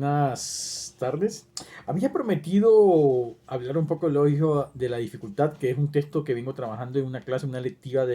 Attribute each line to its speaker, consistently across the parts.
Speaker 1: Buenas tardes. Había prometido hablar un poco del elogio de la dificultad, que es un texto que vengo trabajando en una clase, una lectiva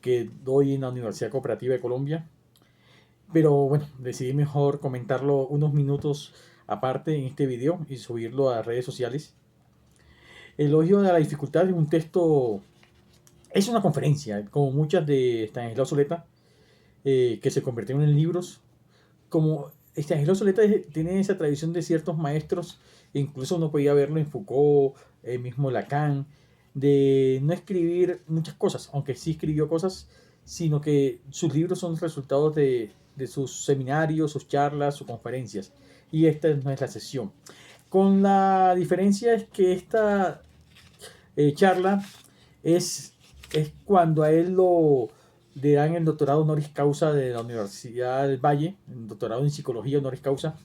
Speaker 1: que doy en la Universidad Cooperativa de Colombia. Pero bueno, decidí mejor comentarlo unos minutos aparte en este video y subirlo a redes sociales. El elogio de la dificultad es un texto, es una conferencia, como muchas de Stanislao Soleta, que se convirtieron en libros. Como Stanislao Soleta tiene esa tradición de ciertos maestros, incluso uno podía verlo en Foucault, el mismo Lacan, de no escribir muchas cosas, aunque sí escribió cosas, sino que sus libros son resultados de sus seminarios, sus charlas, sus conferencias. Y esta no es la sesión. Con la diferencia es que esta charla es cuando a él le dan el doctorado honoris causa de la Universidad del Valle, el doctorado en psicología honoris causa,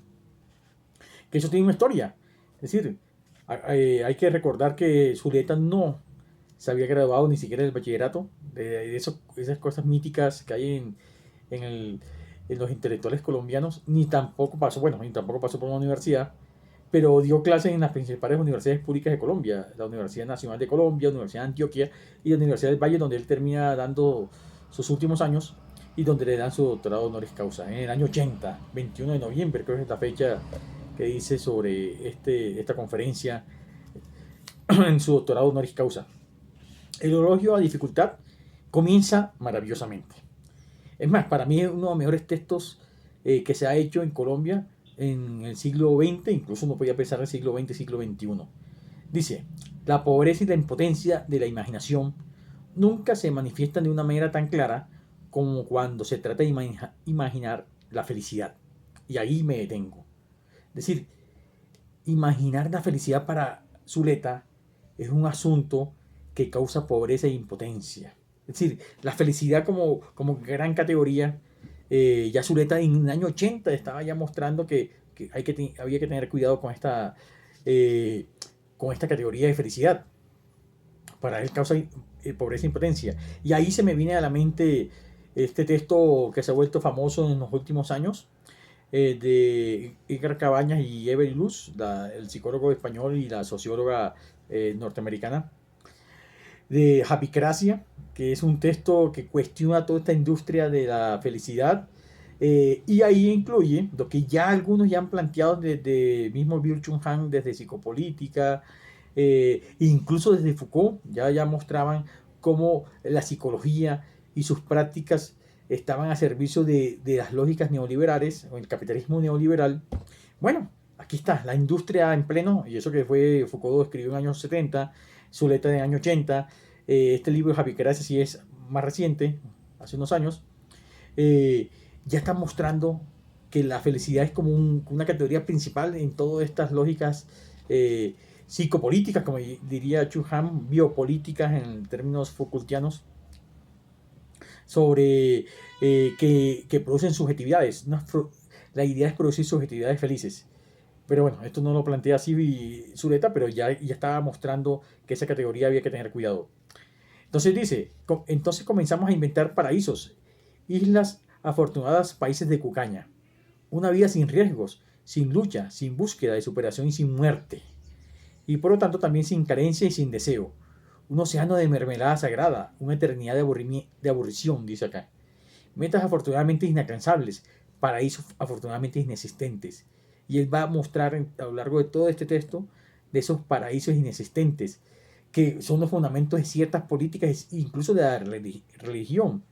Speaker 1: que eso tiene una historia. Es decir, hay que recordar que Zuleta no se había graduado ni siquiera del bachillerato, esas cosas míticas que hay en los intelectuales colombianos, ni tampoco pasó por una universidad, pero dio clases en las principales universidades públicas de Colombia, la Universidad Nacional de Colombia, la Universidad de Antioquia y la Universidad del Valle, donde él termina dando sus últimos años y donde le dan su doctorado honoris causa en el año 80, 21 de noviembre, creo que es la fecha que dice sobre esta conferencia en su doctorado honoris causa. El elogio a dificultad comienza maravillosamente. Es más, para mí es uno de los mejores textos que se ha hecho en Colombia en el siglo XX, incluso no podía pensar en el siglo XX, siglo XXI. Dice, la pobreza y la impotencia de la imaginación nunca se manifiestan de una manera tan clara como cuando se trata de imaginar la felicidad. Y ahí me detengo. Es decir, imaginar la felicidad para Zuleta es un asunto que causa pobreza e impotencia. Es decir, la felicidad como gran categoría, ya Zuleta en el año 80 estaba ya mostrando que había que tener cuidado con esta categoría de felicidad. Para él causa pobreza e impotencia. Y ahí se me viene a la mente este texto que se ha vuelto famoso en los últimos años, de Edgar Cabañas y Every Luz, el psicólogo español y la socióloga norteamericana, de Japicracia, que es un texto que cuestiona toda esta industria de la felicidad, y ahí incluye lo que ya algunos ya han planteado desde mismo Byung-Chul Han, desde psicopolítica, incluso desde Foucault, ya mostraban cómo la psicología y sus prácticas estaban a servicio de las lógicas neoliberales o el capitalismo neoliberal. Bueno, aquí está la industria en pleno, y eso que fue Foucault escribió en los años 70, Zuleta en el año 80, este libro de Japicracia sí es más reciente, hace unos años, ya está mostrando que la felicidad es como una categoría principal en todas estas lógicas psicopolíticas, como diría Chu Han, biopolíticas en términos Foucaultianos, sobre que producen subjetividades. La idea es producir subjetividades felices. Pero bueno, esto no lo plantea así Zuleta, pero ya estaba mostrando que esa categoría había que tener cuidado. Entonces dice, entonces comenzamos a inventar paraísos, islas afortunadas, países de cucaña. Una vida sin riesgos, sin lucha, sin búsqueda de superación y sin muerte. Y por lo tanto también sin carencia y sin deseo. Un océano de mermelada sagrada, una eternidad de aburrición, dice acá. Metas afortunadamente inalcanzables, paraísos afortunadamente inexistentes. Y él va a mostrar a lo largo de todo este texto de esos paraísos inexistentes, que son los fundamentos de ciertas políticas, incluso de la religión.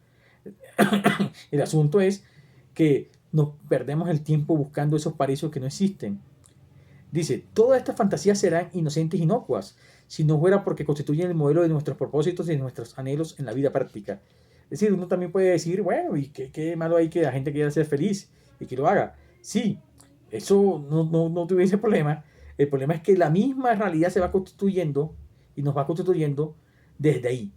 Speaker 1: El asunto es que nos perdemos el tiempo buscando esos paraísos que no existen. Dice, todas estas fantasías serán inocentes e inocuas, si no fuera porque constituyen el modelo de nuestros propósitos y de nuestros anhelos en la vida práctica. Es decir, uno también puede decir, bueno, ¿y qué malo hay que la gente quiera ser feliz y que lo haga? Sí, eso no tuviese problema. El problema es que la misma realidad se va constituyendo y nos va constituyendo desde ahí,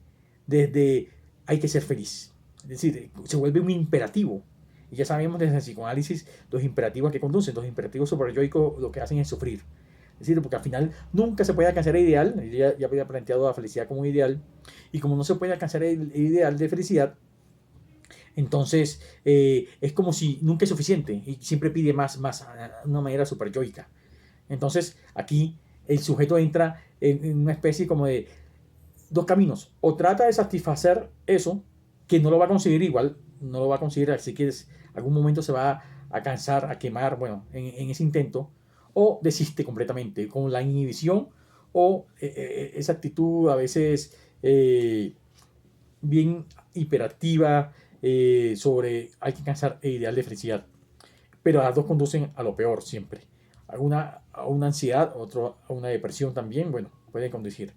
Speaker 1: desde hay que ser feliz. Es decir, se vuelve un imperativo. Y ya sabemos desde el psicoanálisis los imperativos que conducen, los imperativos superyoicos lo que hacen es sufrir. Es decir, porque al final nunca se puede alcanzar el ideal, ya había planteado la felicidad como un ideal, y como no se puede alcanzar el ideal de felicidad, Entonces, es como si nunca es suficiente y siempre pide más, más, de una manera súper yoica. Entonces, aquí el sujeto entra en una especie como de dos caminos. O trata de satisfacer eso, que no lo va a conseguir igual, no lo va a conseguir, así que algún momento se va a cansar, a quemar, bueno, en ese intento, o desiste completamente con la inhibición o esa actitud a veces bien hiperactiva sobre hay que alcanzar el ideal de felicidad. Pero las dos conducen a lo peor siempre. A una ansiedad, otro a una depresión también, bueno, pueden conducir.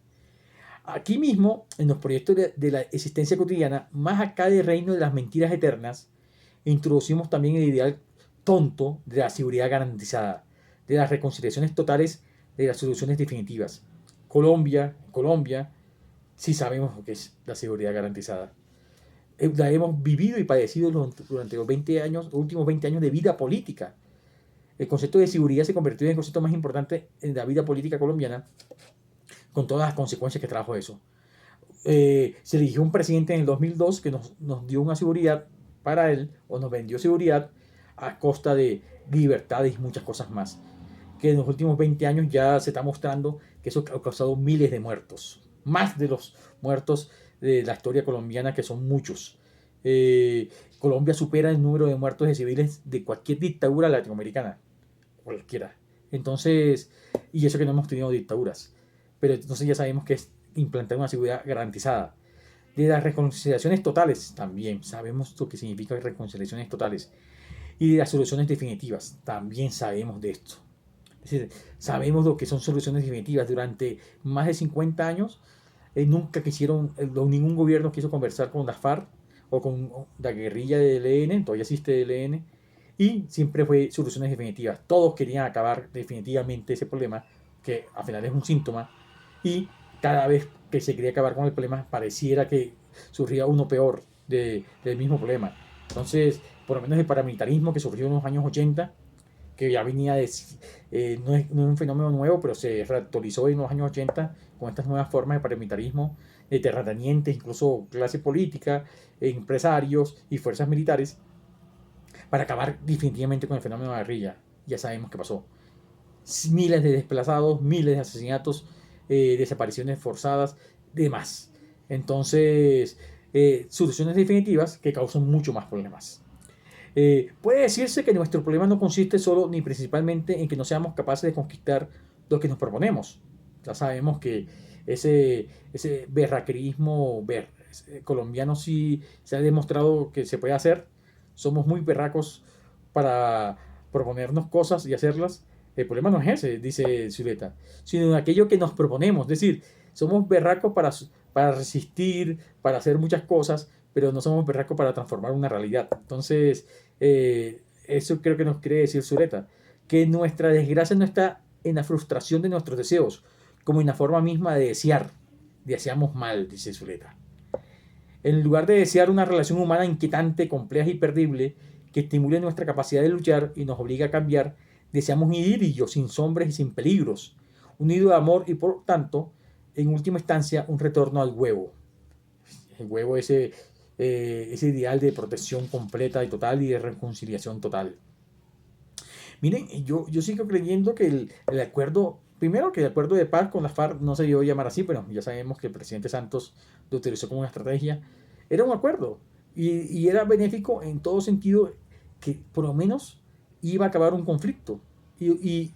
Speaker 1: Aquí mismo, en los proyectos de la existencia cotidiana, más acá del reino de las mentiras eternas, introducimos también el ideal tonto de la seguridad garantizada, de las reconciliaciones totales, de las soluciones definitivas. Colombia, sí sabemos lo que es la seguridad garantizada. La hemos vivido y padecido durante los 20 años, los últimos 20 años de vida política. El concepto de seguridad se convirtió en el concepto más importante en la vida política colombiana, con todas las consecuencias que trajo eso. Se eligió un presidente en el 2002 que nos dio una seguridad para él, o nos vendió seguridad a costa de libertades y muchas cosas más. Que en los últimos 20 años ya se está mostrando que eso ha causado miles de muertos. Más de los muertos de la historia colombiana, que son muchos. Colombia supera el número de muertos de civiles de cualquier dictadura latinoamericana. Cualquiera. Entonces, y eso que no hemos tenido dictaduras. Pero entonces ya sabemos que es implantar una seguridad garantizada. De las reconciliaciones totales, también sabemos lo que significa reconciliaciones totales. Y de las soluciones definitivas, también sabemos de esto. Es decir, sabemos lo que son soluciones definitivas. Durante más de 50 años, nunca quisieron, ningún gobierno quiso conversar con la FARC o con la guerrilla del ELN, todavía existe el ELN, y siempre fue soluciones definitivas. Todos querían acabar definitivamente ese problema, que al final es un síntoma, y cada vez que se quería acabar con el problema, pareciera que surgía uno peor del mismo problema. Entonces, por lo menos el paramilitarismo que surgió en los años 80, que ya venía de, no es un fenómeno nuevo, pero se reactualizó en los años 80 con estas nuevas formas de paramilitarismo, de terratenientes, incluso clase política, empresarios y fuerzas militares, para acabar definitivamente con el fenómeno de la guerrilla. Ya sabemos qué pasó. Miles de desplazados, miles de asesinatos, desapariciones forzadas, demás. Entonces, soluciones definitivas que causan mucho más problemas. Puede decirse que nuestro problema no consiste solo ni principalmente en que no seamos capaces de conquistar lo que nos proponemos. Ya sabemos que ese berraquerismo colombiano sí se ha demostrado que se puede hacer. Somos muy berracos para proponernos cosas y hacerlas. El problema no es ese, dice Zuleta, sino aquello que nos proponemos. Es decir, somos berracos para resistir, para hacer muchas cosas, pero no somos berracos para transformar una realidad. Entonces, eso creo que nos quiere decir Zuleta, que nuestra desgracia no está en la frustración de nuestros deseos, como en la forma misma de desear. Deseamos mal, dice Zuleta. En lugar de desear una relación humana inquietante, compleja y perdible, que estimule nuestra capacidad de luchar y nos obligue a cambiar, deseamos un idilio sin sombras y sin peligros, un nido de amor y por tanto, en última instancia, un retorno al huevo. El huevo, ese ideal de protección completa y total y de reconciliación total. Miren, yo sigo creyendo que el acuerdo, primero que el acuerdo de paz con la FARC no se dio a llamar así, pero ya sabemos que el presidente Santos lo utilizó como una estrategia. Era un acuerdo y era benéfico en todo sentido, que por lo menos iba a acabar un conflicto y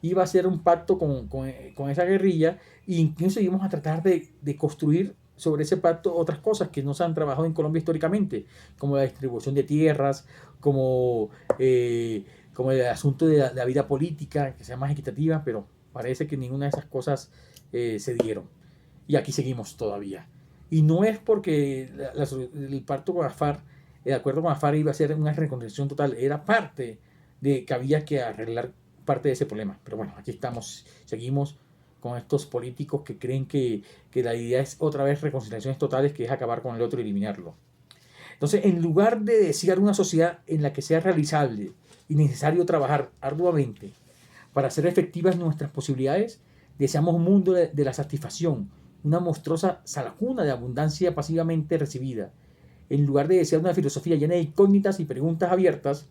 Speaker 1: iba a ser un pacto con esa guerrilla, e incluso íbamos a tratar de construir sobre ese pacto otras cosas que no se han trabajado en Colombia históricamente, como la distribución de tierras, como el asunto de la vida política, que sea más equitativa, pero parece que ninguna de esas cosas se dieron. Y aquí seguimos todavía. Y no es porque el pacto con la FARC, el acuerdo con la FARC iba a ser una reconciliación total, era parte de que había que arreglar parte de ese problema. Pero bueno, aquí estamos, seguimos con estos políticos que creen que la idea es otra vez reconciliaciones totales, que es acabar con el otro y eliminarlo. Entonces, en lugar de desear una sociedad en la que sea realizable y necesario trabajar arduamente para hacer efectivas nuestras posibilidades, deseamos un mundo de la satisfacción, una monstruosa salacuna de abundancia pasivamente recibida, en lugar de desear una filosofía llena de incógnitas y preguntas abiertas,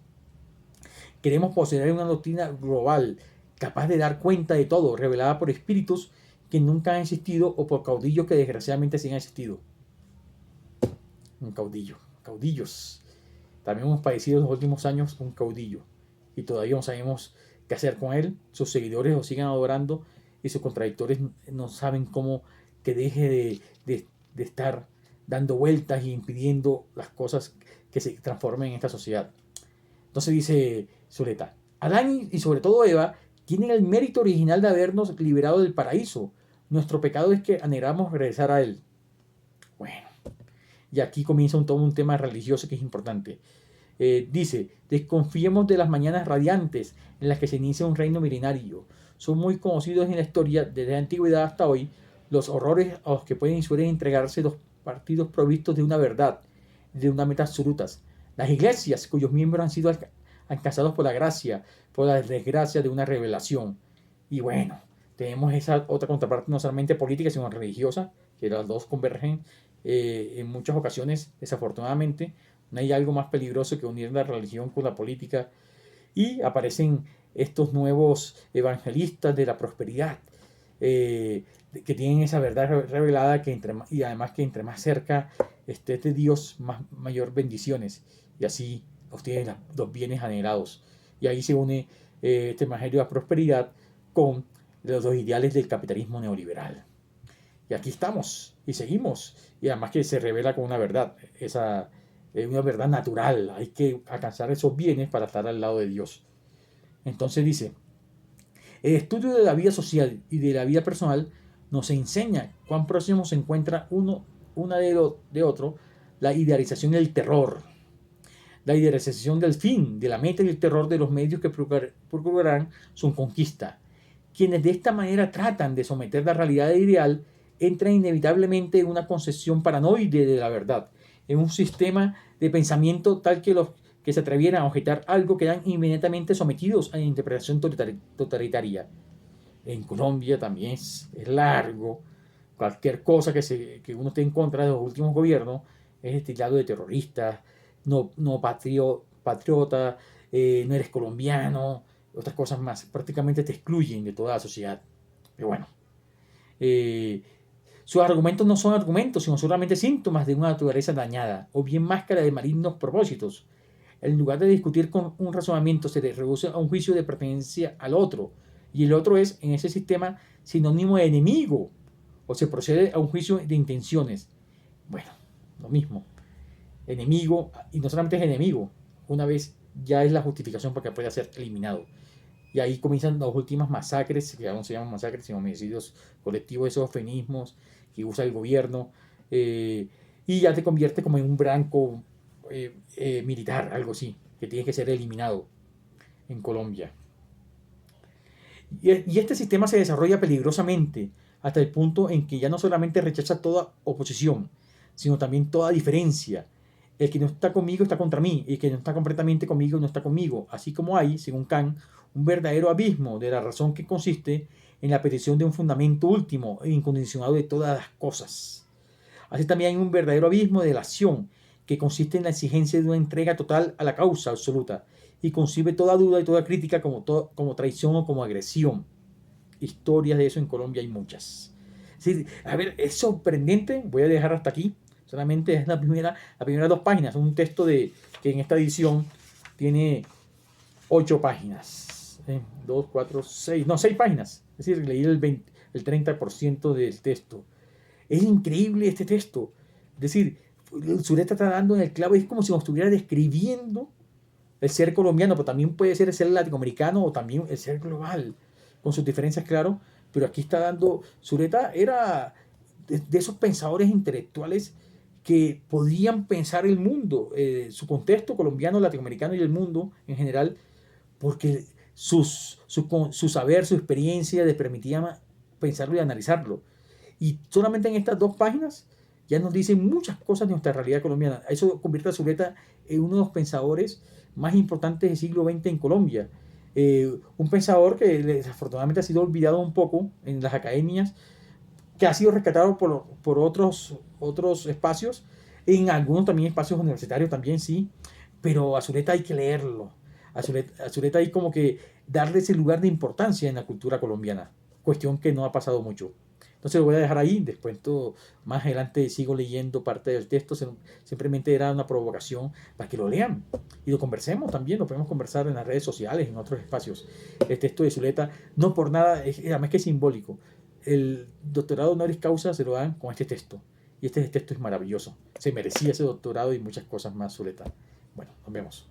Speaker 1: queremos poseer una doctrina global, capaz de dar cuenta de todo, revelada por espíritus que nunca han existido o por caudillos que desgraciadamente sí han existido. Un caudillo, caudillos. También hemos padecido en los últimos años un caudillo y todavía no sabemos qué hacer con él. Sus seguidores lo siguen adorando y sus contradictores no saben cómo que deje de estar dando vueltas y impidiendo las cosas que se transformen en esta sociedad. Entonces dice Zuleta, Adán y sobre todo Eva tienen el mérito original de habernos liberado del paraíso. Nuestro pecado es que anhelamos regresar a él. Bueno, y aquí comienza todo un tema religioso que es importante. Dice, desconfiemos de las mañanas radiantes en las que se inicia un reino milenario. Son muy conocidos en la historia desde la antigüedad hasta hoy los horrores a los que pueden y suelen entregarse los partidos provistos de una verdad, de una meta absolutas. Las iglesias cuyos miembros han sido alcanzados por la gracia, por la desgracia de una revelación. Y bueno, tenemos esa otra contraparte no solamente política, sino religiosa, que las dos convergen en muchas ocasiones, desafortunadamente. No hay algo más peligroso que unir la religión con la política. Y aparecen estos nuevos evangelistas de la prosperidad, que tienen esa verdad revelada y además que entre más cerca esté de Dios, mayor bendiciones. Y así obtienen los bienes anhelados. Y ahí se une este evangelio de la prosperidad con los dos ideales del capitalismo neoliberal. Y aquí estamos y seguimos. Y además que se revela con una verdad, una verdad natural. Hay que alcanzar esos bienes para estar al lado de Dios. Entonces dice, el estudio de la vida social y de la vida personal nos enseña cuán próximo se encuentra una de otro la idealización y el terror. La idealización del fin, de la meta y el terror de los medios que procurarán su conquista. Quienes de esta manera tratan de someter la realidad ideal entran inevitablemente en una concepción paranoide de la verdad, en un sistema de pensamiento tal que los que se atrevieran a objetar algo quedan inmediatamente sometidos a la interpretación totalitaria. En Colombia también es largo. Cualquier cosa que uno esté en contra de los últimos gobiernos es estilado de terroristas, no patriota, no eres colombiano, otras cosas más. Prácticamente te excluyen de toda la sociedad. Pero bueno, sus argumentos no son argumentos, sino solamente síntomas de una naturaleza dañada, o bien máscara de malignos propósitos. En lugar de discutir con un razonamiento, se le reduce a un juicio de pertenencia al otro, y el otro es, en ese sistema, sinónimo de enemigo, o se procede a un juicio de intenciones. Bueno, lo mismo. Enemigo, y no solamente es enemigo, una vez ya es la justificación para que pueda ser eliminado. Y ahí comienzan las últimas masacres, que aún se llaman masacres, sino homicidios colectivos, esos eufemismos que usa el gobierno, y ya te convierte como en un blanco militar, algo así, que tiene que ser eliminado en Colombia. Y este sistema se desarrolla peligrosamente hasta el punto en que ya no solamente rechaza toda oposición, sino también toda diferencia. El que no está conmigo está contra mí, y el que no está completamente conmigo no está conmigo, así como hay, según Kant, un verdadero abismo de la razón que consiste en la petición de un fundamento último e incondicionado de todas las cosas. Así también hay un verdadero abismo de la acción, que consiste en la exigencia de una entrega total a la causa absoluta, y concibe toda duda y toda crítica como traición o como agresión. Historias de eso en Colombia hay muchas. Sí, a ver, es sorprendente, voy a dejar hasta aquí, solamente es las primeras 2 páginas, un texto que en esta edición tiene 8 páginas, 2, 4, 6, no, 6 páginas, es decir, leí el 30% del texto. Es increíble este texto, es decir, Zuleta está dando en el clavo, es como si nos estuviera describiendo el ser colombiano, pero también puede ser el ser latinoamericano o también el ser global, con sus diferencias, claro, pero aquí está dando, Zuleta era de esos pensadores intelectuales que podían pensar el mundo, su contexto colombiano, latinoamericano y el mundo en general, porque su saber, su experiencia les permitía pensarlo y analizarlo. Y solamente en estas 2 páginas ya nos dicen muchas cosas de nuestra realidad colombiana. Eso convierte a Zuleta en uno de los pensadores más importantes del siglo XX en Colombia. Un pensador que desafortunadamente ha sido olvidado un poco en las academias, que ha sido rescatado por otros espacios, En algunos también espacios universitarios también sí, pero a Zuleta hay que leerlo. A Zuleta hay como que darle ese lugar de importancia en la cultura colombiana, cuestión que no ha pasado mucho. Entonces lo voy a dejar ahí, después más adelante sigo leyendo parte del texto, simplemente era una provocación para que lo lean y lo conversemos también, lo podemos conversar en las redes sociales, en otros espacios. El texto de Zuleta, no por nada, además que es simbólico, el doctorado honoris causa se lo dan con este texto, y este texto es maravilloso, se merecía ese doctorado y muchas cosas más, Zuleta. Bueno, nos vemos.